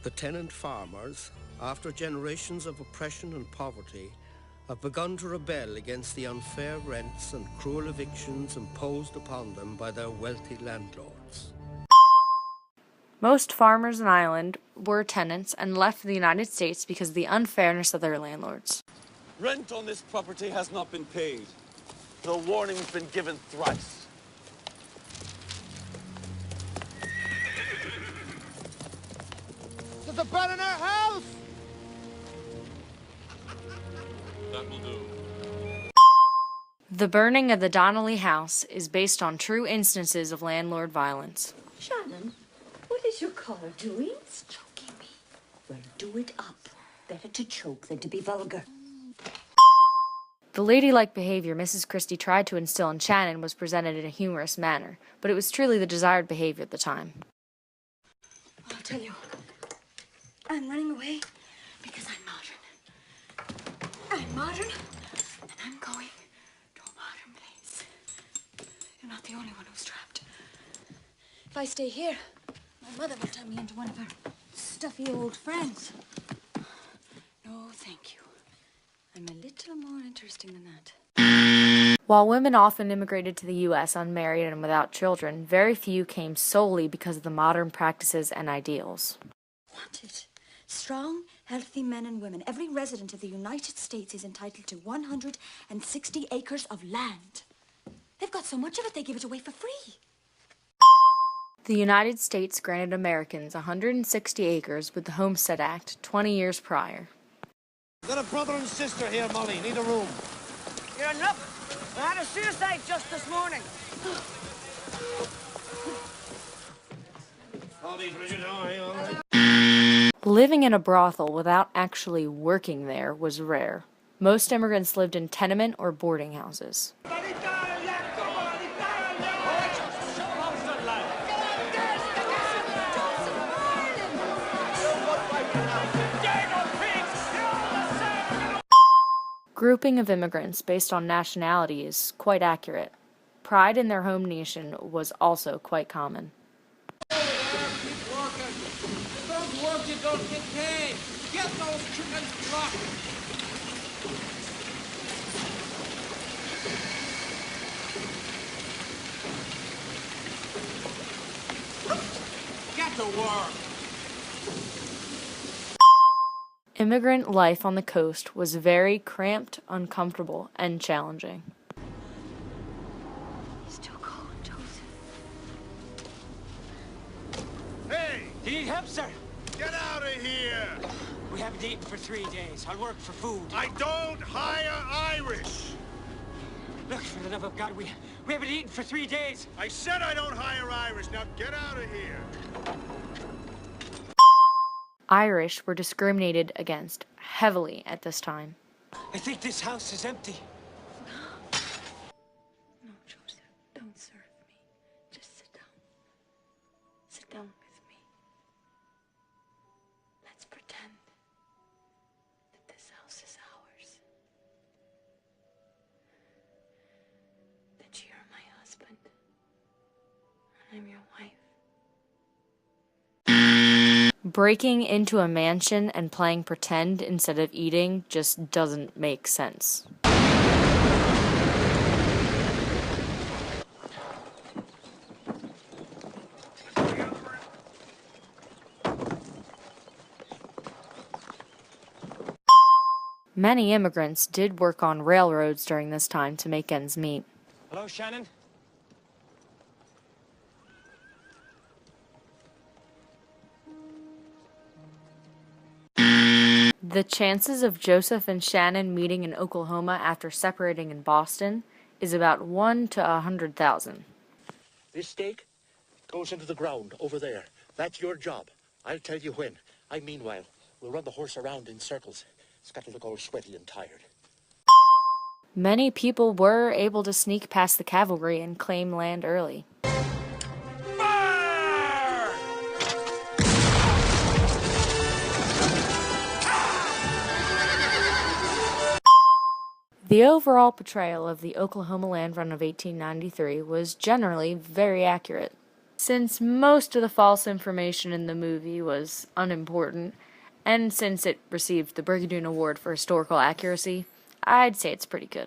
The tenant farmers, after generations of oppression and poverty, have begun to rebel against the unfair rents and cruel evictions imposed upon them by their wealthy landlords. Most farmers in Ireland were tenants and left the United States because of the unfairness of their landlords. Rent on this property has not been paid. The warning's been given thrice. There's a bed in our house! That will do. The burning of the Donnelly house is based on true instances of landlord violence. Shannon, what is your collar doing? It's choking me. Well, do it up. Better to choke than to be vulgar. The ladylike behavior Mrs. Christie tried to instill in Shannon was presented in a humorous manner, but it was truly the desired behavior at the time. I'll tell you, I'm running away because I'm modern. I'm modern, and I'm going to a modern place. You're not the only one who's trapped. If I stay here, my mother will turn me into one of her stuffy old friends. No, thank you. I'm a little more interesting than that. While women often immigrated to the U.S. unmarried and without children, very few came solely because of the modern practices and ideals. Wanted. Strong, healthy men and women. Every resident of the United States is entitled to 160 acres of land. They've got so much of it, they give it away for free. The United States granted Americans 160 acres with the Homestead Act 20 years prior. Got a brother and sister here, Molly. Need a room. You're in luck. I had a suicide just this morning. Howdy, Bridget. How are you? All right? Living in a brothel without actually working there was rare. Most immigrants lived in tenement or boarding houses. Grouping of immigrants based on nationality is quite accurate. Pride in their home nation was also quite common. Keep working. You don't work, you don't get paid. Get those chickens blocked. Get to work. Immigrant life on the coast was very cramped, uncomfortable, and challenging. It's too cold, Joseph. Hey, Do you need help, sir? get out of here. We haven't eaten for 3 days. I'll work for food. I don't hire Irish. Look, for the love of God, we haven't eaten for 3 days. I said I don't hire Irish. Now get out of here. Irish were discriminated against heavily at this time. I think this house is empty. No, Joseph, don't serve me. Just sit down. Sit down with me. Let's pretend that this house is ours. That you're my husband, and I'm your wife. Breaking into a mansion and playing pretend instead of eating just doesn't make sense. Many immigrants did work on railroads during this time to make ends meet. Hello, Shannon? The chances of Joseph and Shannon meeting in Oklahoma after separating in Boston is about 1 to 100,000. This stake goes into the ground over there. That's your job. I'll tell you when. Meanwhile, we'll run the horse around in circles. It's got to look all sweaty and tired. Many people were able to sneak past the cavalry and claim land early. The overall portrayal of the Oklahoma land run of 1893 was generally very accurate. Since most of the false information in the movie was unimportant, and since it received the Brigadoon Award for historical accuracy, I'd say it's pretty good.